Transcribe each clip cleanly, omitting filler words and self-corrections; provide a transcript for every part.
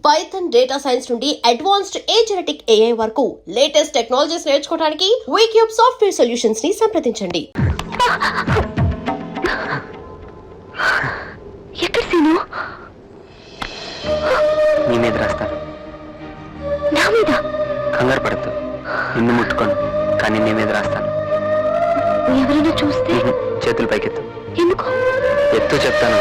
Python data science నుండి advanced genetic AI వరకు latest technologies నేర్చుకోవడానికి వీక్యూబ్ సాఫ్ట్వేర్ సొల్యూషన్స్ ని సంప్రదించండి. ఎక్కడ సీను? నీ మీద రాస్తాను. నా మీద? కంగారు పడద్దు, నిన్ను ముట్టుకోను, కానీ నీ మీద రాస్తాను. ఎవరైనా చూస్తే? చేతులు పైకెత్తు. ఎందుకు? ఎత్తు చెప్తాను.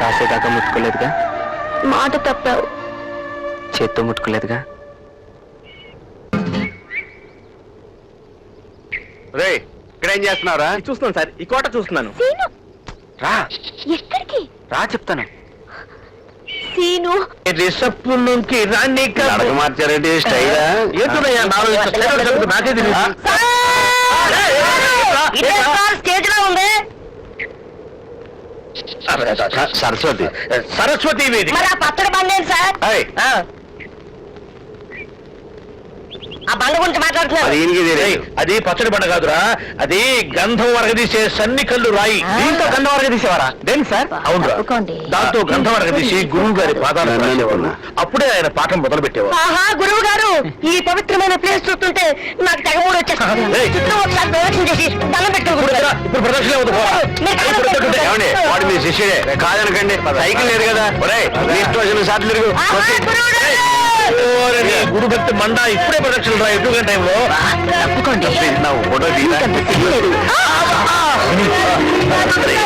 రాసేదాకా ముట్టుకోలేదుగా? మాట తప్పావు. చేత్తో ముట్టుకోలేదుగా? రే, ఇక్కడేం చేస్తున్నావురా? చూస్తున్నాను సార్, ఈ కోట చూస్తున్నాను. సీను, రా. ఎక్కడికి? రా చెప్తాను. సీను, రిషప్పుకి రాణి మార్చారంటే స్టైలా? నాకే తెలియదు. స్టేజ్ లో ఉంది. సరస్వతి. సరస్వతి వేదిక. మరి ఆ పచ్చడి బండి ఏంటి సార్? ఆ బండ గురించి మాట్లాడుతున్నారు. అది పచ్చడి బండ కాదురా, అది గంధం వరగదీసే సన్ని కళ్ళు రాయి. దీంతో గంధం వరగదీసేవారా? దేని సార్? అవునురా, దాంతో గంధం వరగదీసి గురువు గారి పాదాలు రాసేవారు. అప్పుడే ఆయన పాఠం మొదలు పెట్టేవారు. ఆహా, గురువు గారు, ఈ పవిత్రమైన ప్లేస్ చూస్తుంటే నాకు తెగమూడు వచ్చేస్తుంది. ఒకసారి ప్రదక్షిణ చేసి దండం పెట్టుకోకూడదు. ఇప్పుడు ప్రదక్షిణ వాడు మీ శిష్యుడే కాదనకండి. సైకిల్ లేదు కదా, సార్లు తిరుగు. గురు భక్తి మండ ఇప్పుడే ప్రదక్షిణ రా. ఎటు టైంలో ఫోటో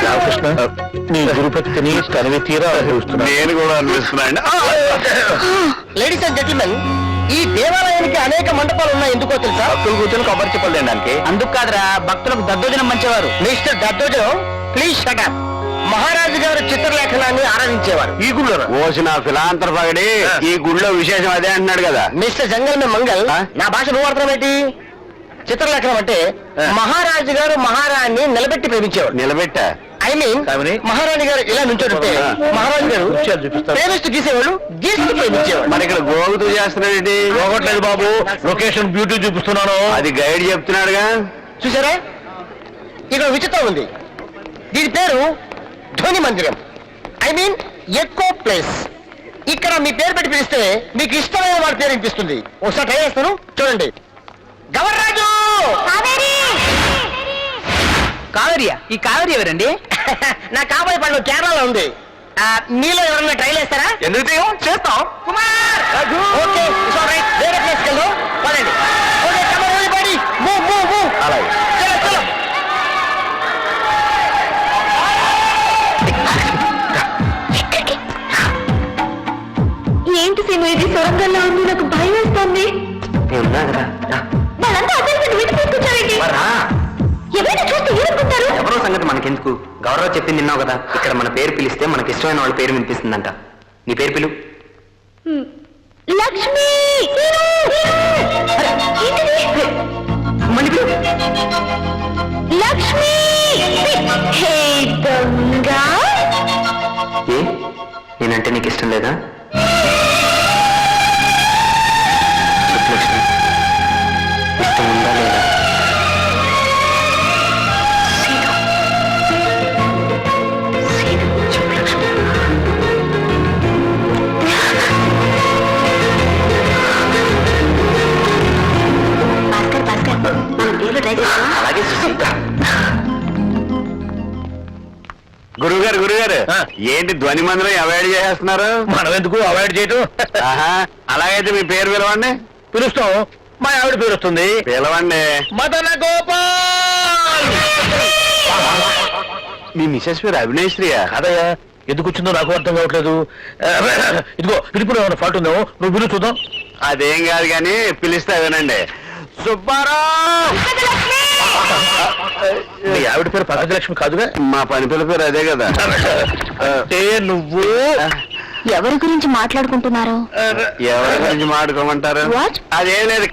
రామకృష్ణ, నీ గురుభక్తిని తనివి తీరా అనుభవిస్తున్నా. నేను కూడా అనిపిస్తున్నాను. లేడీస్ అండ్ జెంటిల్మెన్, ఈ దేవాలయానికి అనేక మండపాలు ఉన్నాయి. ఎందుకో తెలుసా? భక్తులు కూర్చొని కొబ్బరి చెప్పలు తినడానికి. అందుకు కాదురా, భక్తులకు దద్దోజనం మంచేవారు. మిస్టర్ దద్దోజనం, ప్లీజ్ షట్ అప్. మహారాజు గారు చిత్రలేఖనాన్ని ఆరాధించేవారు. ఈ గుళ్ళో ఓసిన ఫిలాంతర పగడి ఈ గుళ్ళో విశేషం అదే అంటున్నాడు కదా. మిస్టర్ జంగల్ మే మంగల్, నా భాష నువ్వు అర్థం ఏంటి? చిత్రలేఖనం అంటే మహారాజు గారు మహారాణి నిలబెట్టి ప్రేమించేవాడు. నిలబెట్టా? ఐ మీన్ మహారాణి గారు ఇలా నుంచోడుంటే మహారాజు గారు ప్రేమిస్తూ గీసేవాళ్ళు, గీస్తూ ప్రేమించేవాడు. మరి ఇక్కడ గోగుతూ చేస్తున్నాడు. పోగొట్టలేదు బాబు, లొకేషన్ బ్యూటీ చూపిస్తున్నాను. అది గైడ్ చెప్తున్నాడుగా. చూసారా, ఇక్కడ విచిత్రం ఉంది. దీని పేరు ధ్వని మందిరం, ఐ మీన్ ఎకో ప్లేస్. ఇక్కడ మీ పేరు పెట్టి పిలిస్తే మీకు ఇష్టమైన వాడి పేరు వినిపిస్తుంది. ఒకసారి ట్రై చేస్తాను, చూడండి. గవర్రాజు! కావేరియా? ఈ కావేరి ఎవరండి? నా కాబోయే పండు కేరళలో ఉంది. మీలో ఎవరన్నా ట్రైల్ వేస్తారా? ఎందుకు చేస్తాం. Kumar! Okay, it's all right. వేరే ప్లేస్కి వెళ్దాం, పదండి. Okay, come on everybody, move move move. అలాగే. చలో చలో. ఏంటి సీను, ఇది సొరంగంలో ఉంది, నాకు భయం వేస్తుంది. వాళ్ళంతా అసలు వీటి తీసుకొచ్చారండి. ఎవరైనా చూస్తే ఏమనుకుంటారు? ఎవరో సంగతి మనకెందుకు, గౌరవ్ చెప్పింది విన్నావు కదా. ఇక్కడ మన పేరు పిలిస్తే మనకి ఇష్టమైన వాళ్ళ పేరు వినిపిస్తుందంట. నీ పేరు పిలు. లక్ష్మి! మళ్ళీ పిలు. లక్ష్మి! హే దొంగ! ఏ, నేనంటే నీకు ఇష్టం లేదా? చెప్పు లక్ష్మి, ఇష్టం ఉందా లేదా? చెప్పు లక్ష్మి. భాస్కర్, భాస్కర్, మనం పేర్లు ట్రై చేస్తాం. అలాగే గురుగారు, గురుగారు, ఏంటి ధ్వని మందిరం అవాయిడ్ చేస్తున్నారు? మనం ఎందుకు అవాయిడ్ చేయటం? అలాగైతే మీ పేరు పిలవండి. పిలుస్తాం. మా ఆవిడ పేరు వస్తుంది. పిలవండి. మదన గోపాల్. మీ మిసెస్ పేరు అభినయశ్రీయా? అదయ్యా, ఎందుకు వచ్చిందో నాకు అర్థం కావట్లేదు. ఇదిగో పిలుపులో ఏమైనా ఫాల్ట్ ఉందేమో, నువ్వు పిలువు చూద్దాం. అదేం కాదు కానీ పిలిస్తే వినండి. సుబ్బారావు! మీ ఆవిడ పేరు పక్కజలక్ష్మి కాదుగా? మా పని పిల్ల పేరు అదే కదా. అంటే నువ్వు ఎవరి గురించి మాట్లాడుకుంటున్నారు? ఎవరి గురించి మాట్లాడుకోమంటారు? What? అదేం లేదు.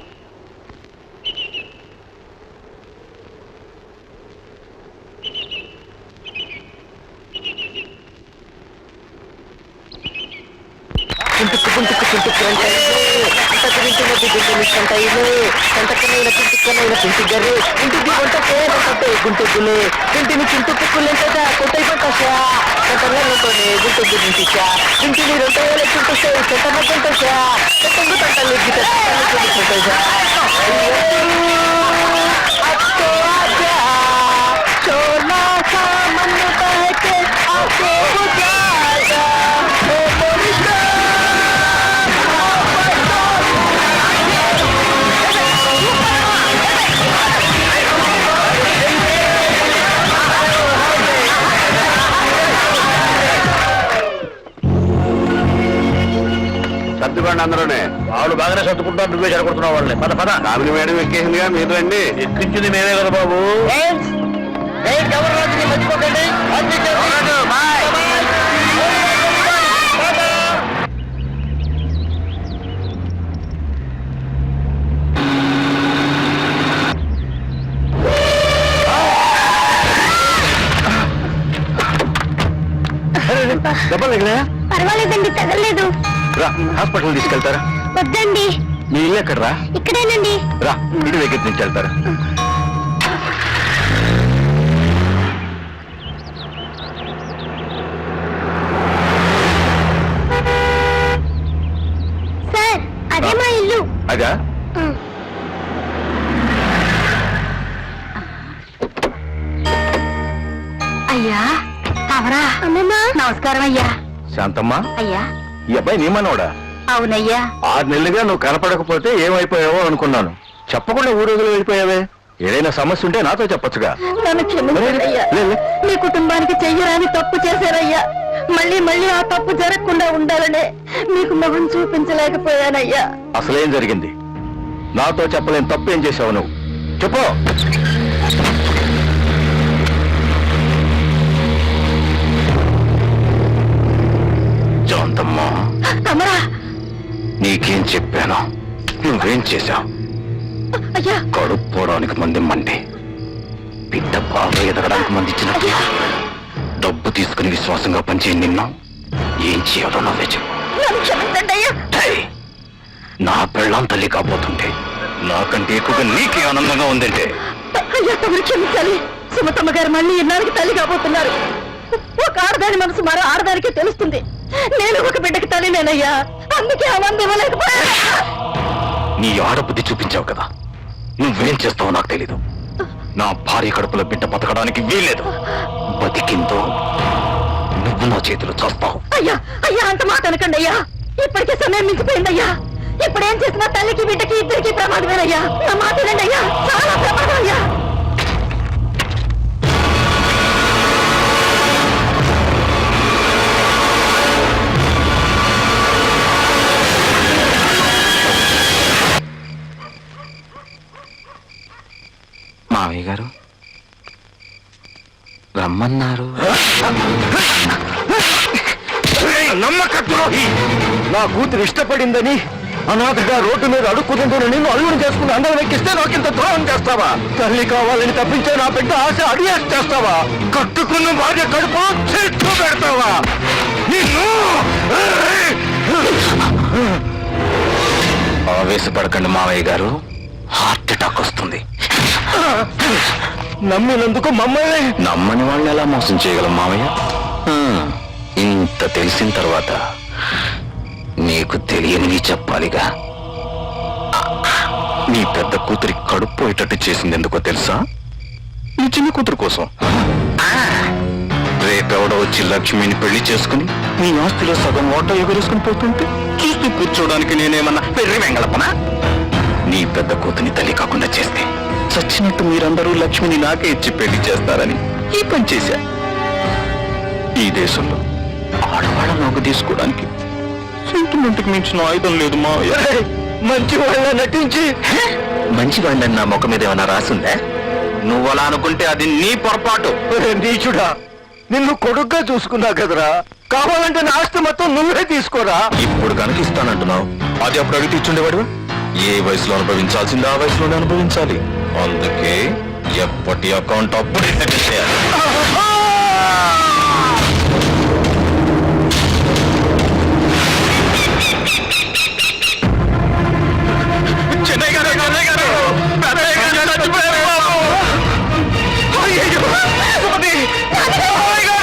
సర్దుకోండి అందరూనే. వాళ్ళు బాగానే సర్దుకుంటారు, నువ్వే జరగొడుతున్నావు వాళ్ళని. పద పద. కామిని మేడం ఎక్కేసిందిగా మీరు రండి. ఎక్కించింది మేమే కదా బాబు. మర్చిపోకండి. దెబ్బలు ఎక్కడ? పర్వాలేదండి, తగలేదు. రా హాస్పిటల్ తీసుకెళ్తారా? వద్దండి, మీ ఇల్లు ఎక్కడ రా? ఇక్కడేనండి. రా ఇంటి దగ్గర నుంచి వెళ్తారా? సార్, అదే మా ఇల్లు. అదా? అయ్యా, అవరా? అమ్మమ్మా, నమస్కారం అయ్యా. శాంతమ్మా, అయ్యా. ఈ అబ్బాయి నీ మనోడా? అవునయ్యా. 6 నెలలుగా నువ్వు కనపడకపోతే ఏమైపోయావో అనుకున్నాను. చెప్పకుండా ఊరోజులు వెళ్ళిపోయావే. ఏదైనా సమస్య ఉంటే నాతో చెప్పొచ్చుగా. నన్ను క్షమించయ్యా. లే, లే. మీ కుటుంబానికి చెయ్యరాని తప్పు చేశారయ్యా. మళ్ళీ మళ్ళీ ఆ తప్పు జరగకుండా ఉండాలనే మీకు మొహం చూపించలేకపోయానయ్యా. అసలేం జరిగింది? నాతో చెప్పలేని తప్పు ఏం చేశావు నువ్వు? చెప్పు. శాంతమ్మా, తమరా? నీకేం చెప్పాను? నువ్వేం చేశావు? అయ్యా, కడుపు పోవడానికి మంది మండి, బిడ్డ బాగా ఎదగడానికి మందించినట్టు డబ్బు తీసుకుని విశ్వాసంగా పనిచేయి. నిన్ను ఏం చేయాలో నువ్వే చెప్పు. నన్ను క్షమించండి అయ్యా. హేయ్, నా పెళ్ళాం తల్లి కాబోతుంటే నాకంటే ఎక్కువగా నీకే ఆనందంగా ఉందంటే. అయ్యా, తమరు క్షమించాలి. సుమతమ్మ గారు మళ్ళీ ఇన్నాళ్ళకి తల్లి కాబోతున్నారు. ఒక ఆడదాని మనసు మరో ఆడదానికే తెలుస్తుంది. నేను ఒక బిడ్డకి తల్లినేనయ్యా. అందుకే ఆ మంది ఇవ్వలేకపోయా. నీ ఆడబుద్ధి చూపించావు కదా, నువ్వేం చేస్తావో నాకు తెలీదు. నా భార్య కడుపులో బిడ్డ బతకడానికి వీల్లేదు. బతికిందో నువ్వు నా చేతిలో చేస్తావు. అయ్యా, అయ్యా, అంత మాట అనకండి అయ్యా. ఇప్పటికే సమయం మించిపోయిందయ్యా. ఇప్పుడేం చేసినా తల్లికి బిడ్డకి ఇద్దరికి ప్రమాదమేనయ్యా. నా మాట వినండి అయ్యా, చాలా ప్రమాదం అయ్యా. మావయ్య గారు రమ్మన్నారు. నమ్మకద్రోహి! నా కూతురు ఇష్టపడిందని అనాథగా రోడ్డు మీద అడుక్కుతుందని నిన్ను అల్లుని చేసుకుని అందరం ఎక్కిస్తే నాకు ఇంత ద్రోహం చేస్తావా? తల్లి కావాలని తప్పించే నా బిడ్డ ఆశ అడిగేసి చేస్తావా? కట్టుకున్న భార్య కడుపు చెట్టు పెడతావా? నిన్ను ఆవేశపడకండి మావయ్య గారు, హార్ట్ అటాక్ వస్తుంది. నమ్మినందుకు మమ్మల్ని నమ్మని వాళ్ళని ఎలా మోసం చేయగలం మావయ్య? ఇంత తెలిసిన తర్వాత నీకు తెలియనివి చెప్పాలిగా. నీ పెద్ద కూతురి కడుపు పోయేటట్టు చేసింది ఎందుకో తెలుసా? నీ చిన్న కూతురు కోసం. రేపెవడో వచ్చి లక్ష్మిని పెళ్లి చేసుకుని నీ ఆస్తిలో సగం ఓటో ఎగురేసుకుని పోతుంటే చూస్తూ కూర్చోడానికి నేనేమన్నా పెర్రి వెంగళపనా? నీ పెద్ద కూతుని తల్లి కాకుండా చేస్తే చచ్చినట్టు మీరందరూ లక్ష్మిని నాకే ఇచ్చి పెళ్లి చేస్తారని ఈ పని చేశా. ఈ దేశంలో ఆడవాళ్ళ నోగు తీసుకోవడానికి సెంటిమెంట్కి మించిన ఆయుధం లేదు మా. మంచి వాళ్ళ నటించి మంచి వాళ్ళని నా ముఖం మీద ఏమైనా రాసిందా? నువ్వు అలా అనుకుంటే అది నీ పొరపాటు. నీచుడా, నిన్ను కొడుగ్గా చూసుకున్నా కదరా, కావాలంటే నా ఆస్తి మొత్తం నువ్వే తీసుకోరా. ఇప్పుడు కనుక ఇస్తానంటున్నావు, అది అప్పుడు అడిగి ఇచ్చుండేవాడు. ఏ వయసులో అనుభవించాల్సింది ఆ వయసులోనే అనుభవించాలి. అందుకే ఎప్పటి అకౌంట్ అప్పుడే సెటిల్ చేయాలి. చెన్నై గారు, చెన్నై గారు, పెద్దయ్య గారు చచ్చిపోయారు బాబు. అయ్యయ్యో, స్వామి, పెద్దయ్య గారు.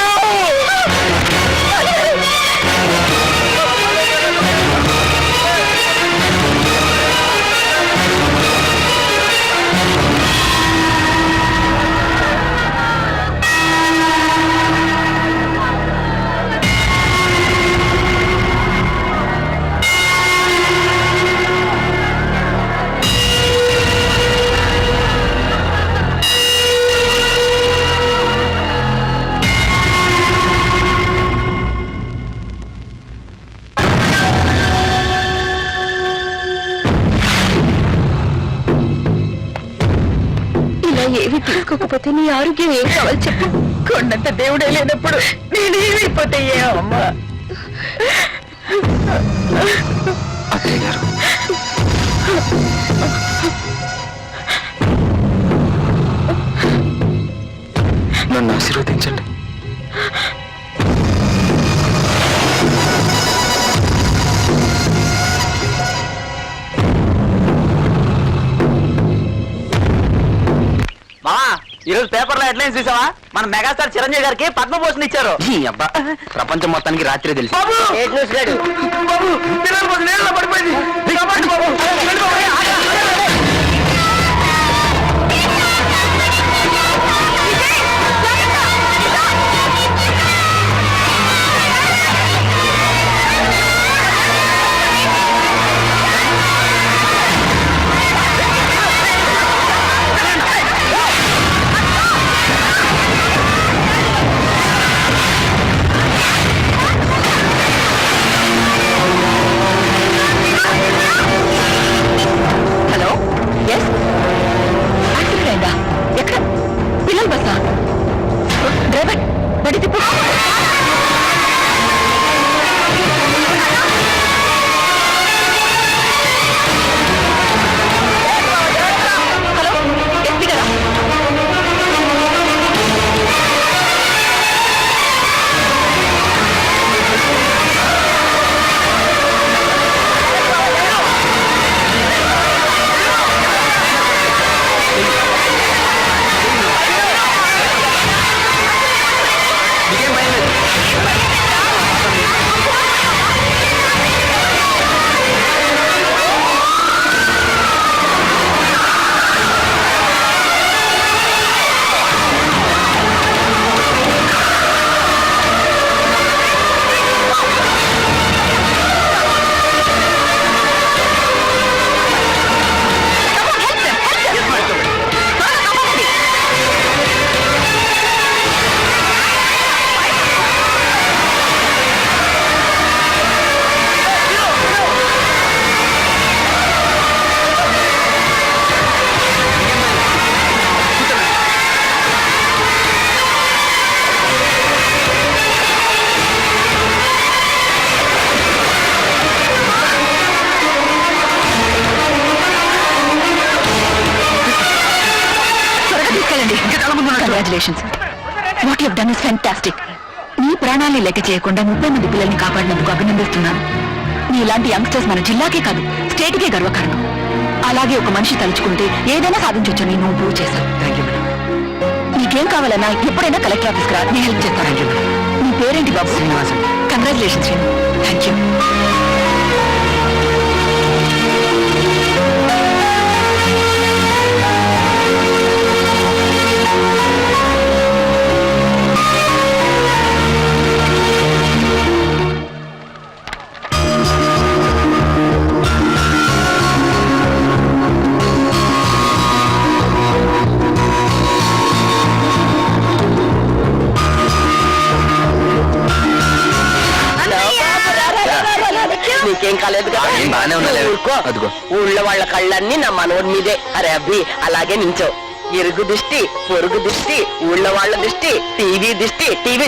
ఇలా ఏవి తీసుకోకపోతే నీ ఆరోగ్యం ఏం కావాలి చెప్పు. కొండంత దేవుడే లేనప్పుడు నేనేమైపోతే అమ్మా. అత్తయ్య గారు, నన్ను ఆశీర్వదించండి. మావా, ఈరోజు పేపర్లో హెడ్లైన్స్ చూసావా? మన మెగాస్టార్ చిరంజీవి గారికి పద్మభూషణ్ ఇచ్చారు. ఈ అబ్బా, ప్రపంచం మొత్తానికి రాత్రి తెలుసు. ఏంటి న్యూస్ లేడు? పిల్లల కోసం నీళ్ళలో పడిపోయింది. కాపాడండి బాబు. రండి బాబు. హలో, ఎస్, యాక్సిడెంట్ అయిందా? ఎక్కడ? పిల్లల బస్సా? డ్రైవర్ బడి తిప్పు. హలో, ఎస్పీ గారా? మీకేం భయం లేదు. Congratulations, what you have done is fantastic. నీ ప్రాణాన్ని లెక్క చేయకుండా 30 మంది పిల్లల్ని కాపాడినందుకు అభినందిస్తున్నాను. నీలాంటి యంగ్స్టర్స్ మన జిల్లాకే కాదు, స్టేట్కే గర్వకారణం. అలాగే ఒక మనిషి తలుచుకుంటే ఏదైనా సాధించొచ్చని నువ్వు ప్రూవ్ చేశావు. Thank you madam. నీకేం కావాలన్నా ఎప్పుడైనా కలెక్టర్ ఆఫీస్కి రా, నేను హెల్ప్ చేస్తాను. Thank you madam. నీ పేరేంటి బాబు? Srinivasam. Congratulations Srinu. Thank you. నీకేం కాలేదు కదా? ఏం బాగానే ఉన్నది. ఊరుకో. అదిగో. ఊళ్ళో వాళ్ళ కళ్ళన్నీ నా మనోడి మీదే. అరే అబ్బి, అలాగే నించో. ఎరుగు దిష్టి పొరుగు దిష్టి ఊళ్ళో వాళ్ళ దిష్టి టీవీ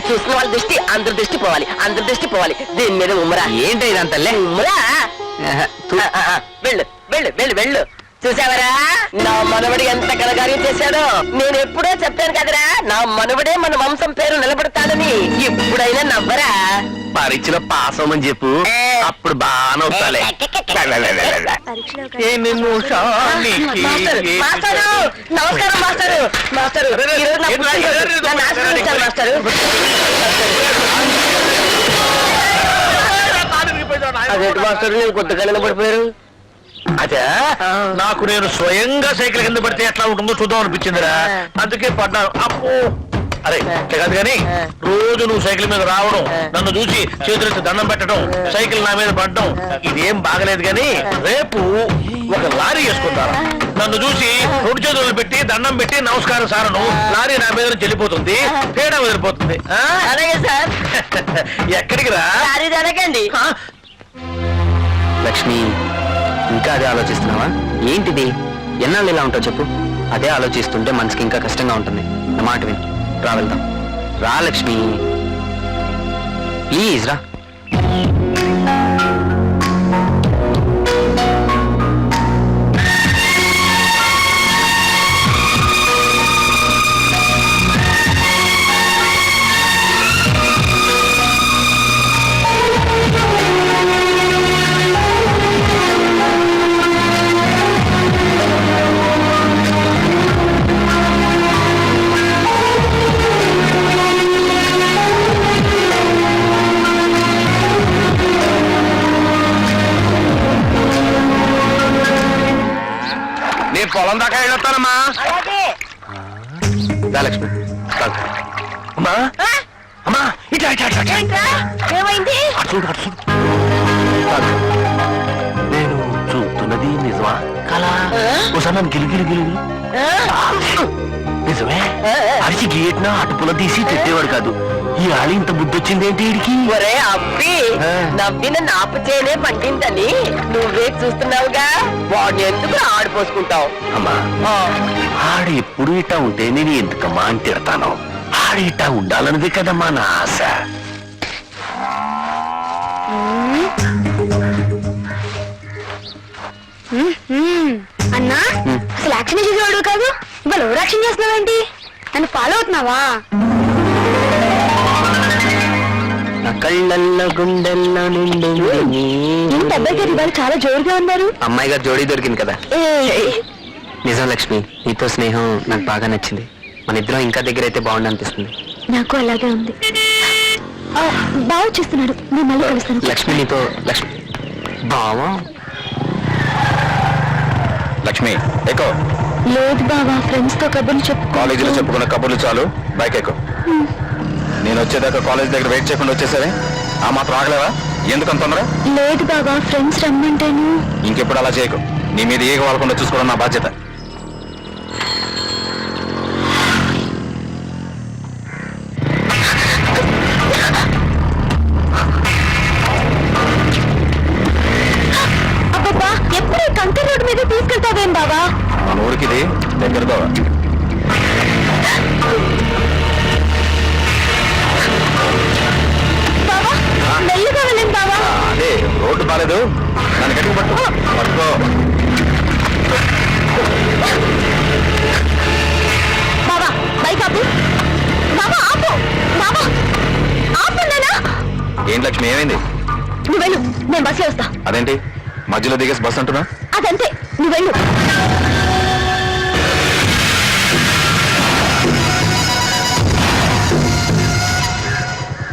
చూసిన వాళ్ళ దిష్టి అందరి దిష్టి పోవాలి అందరి దిష్టి పోవాలి దీని మీద ఉమ్మరా ఏంటి ఇదంతా ఉమ్మరా వెళ్ళు వెళ్ళు వెళ్ళు వెళ్ళు చూసావరా నా మనవడు ఎంత కలగారి చేశాడో నేను ఎప్పుడో చెప్పాను కదరా నా మనవడే మన వంశం పేరు నిలబడతాడని ఇప్పుడైనా నవ్వరా పరీక్షలో పాస్ అవ్వమని చెప్పు అప్పుడు బాగానవుతాలే మాస్టారు నమస్కారం మాస్టారు మాస్టారు ఈరోజు నా పుట్టినరోజు. నన్ను ఆశీర్వదించాలి మాస్టారు. అదేంటి మాస్టర్ నేను కొత్తగా నిలబడిపోయారు అదే నాకు నేను స్వయంగా సైకిల్ కింద పడితే ఎట్లా ఉంటుందో చూద్దాం అనిపించిందిరా అందుకే పడ్డాను అమ్మో అరే అట్లా కాదు కానీ రోజు నువ్వు సైకిల్ మీద రావడం నన్ను చూసి చేతులెత్తి దండం పెట్టడం సైకిల్ నా మీద పడడం ఇదేం బాగలేదు కానీ రేపు ఒక లారీ వేసుకుంటారు నన్ను చూసి రెండు చేతులు పెట్టి దండం పెట్టి నమస్కారం సారను లారీ నా మీద నుంచి వెళ్ళిపోతుంది తేడా వదిలిపోతుంది అలాగే సార్ ఎక్కడికి రా అది అడగండి లక్ష్మి ఇంకా అదే ఆలోచిస్తున్నావా ఏంటిది ఎన్నాళ్ళు ఇలా ఉంటావు చెప్పు అదే ఆలోచిస్తుంటే మనసుకి ఇంకా కష్టంగా ఉంటుంది నా మాట విని రా వెళ్దాం రా లక్ష్మి ప్లీజ్ రా నేను పొలం దాకా వెళ్ళొస్తానమ్మా రా లక్ష్మి అమ్మా అమ్మా ఇట్లా ఇట్లా ఇట్లా ఇట్లా. ఏమైంది అటు చూడు అటు చూడు కాదు. నేను చూస్తున్నది నిజమా కళ ఒకసారి నన్ను గిలిగిలి గిలిగిలి నిజమే అరిచి గేట్న అటుపుల తీసి తిట్టేవాడు కాదు ఈ ఆలి ఇంత బుద్ధి వచ్చింది ఏంటి వీడికి ఒరే అబ్బి నవ్విన నాపు చేయనే పండిందని నువ్వే చూస్తున్నావుగా వాడిని ఎందుకు ఆడిపోసుకుంటావు అమ్మా ఆడు ఎప్పుడు ఇట్టా ఉంటే నేను ఎందుకమ్మా అని తిడతాను ఆడు ఇట్టా ఉండాలన్నది కదమ్మా నా ఆశ అన్నా అసలు యాక్షన్ చేసేవాడు కాదు ఇవాళ ఓవర్ యాక్షన్ చేస్తున్నావేంటి నన్ను ఫాలో అవుతున్నావా నా కళ్ళల్లో గుండెల్లో నిండు ఇంత అబ్బాయి గారు ఇవాళ చాలా జోరుగా ఉన్నారు అమ్మాయి గారు జోడీ దొరికింది కదా నిజం లక్ష్మి నీతో స్నేహం నాకు బాగా నచ్చింది మన ఇద్దరం ఇంకా దగ్గర అయితే బాగుండు అనిపిస్తుంది నాకు అలాగే ఉంది బాగా చూస్తున్నాడు నేను మళ్ళీ కలుస్తాను లక్ష్మి నీతో లక్ష్మి బావా లక్ష్మి ఎక్కువ లేదు బావా ఫ్రెండ్స్ తో కబుర్లు చెప్పు కాలేజీలో చెప్పుకున్న కబుర్లు చాలు బైక్ ఎక్కువ నేను వచ్చేదాకా కాలేజ్ దగ్గర వెయిట్ చేయకుండా వచ్చేసరే ఆ మాత్రం ఆగలేవా ఎందుకంత తొందర లేదు బావా ఫ్రెండ్స్ రమ్మంటేను ఇంకెప్పుడు అలా చేయకు నీ మీద ఏగ వాళ్ళకుండా చూసుకోవడం నా బాధ్యత అబ్బబ్బా ఎప్పుడు కంకర్ రోడ్డు మీద తీసుకెళ్తావేం బావా మన ఊరికి ఇది దగ్గరతో బావా మెల్లిగా వెళ్ళండి బావా అదే రోడ్డు బాలేదు నన్ను గట్టిగా పట్టు పట్టుకో బావా బైక్ ఆపు బావా ఆపు బావా ఆపు నానా ఏంటి లక్ష్మి ఏమైంది నువ్వు వెళ్ళు నేను బస్సులో వస్తా అదేంటి మధ్యలో దిగేసి బస్ అంటున్నా అదంతే నువ్వు వెళ్ళు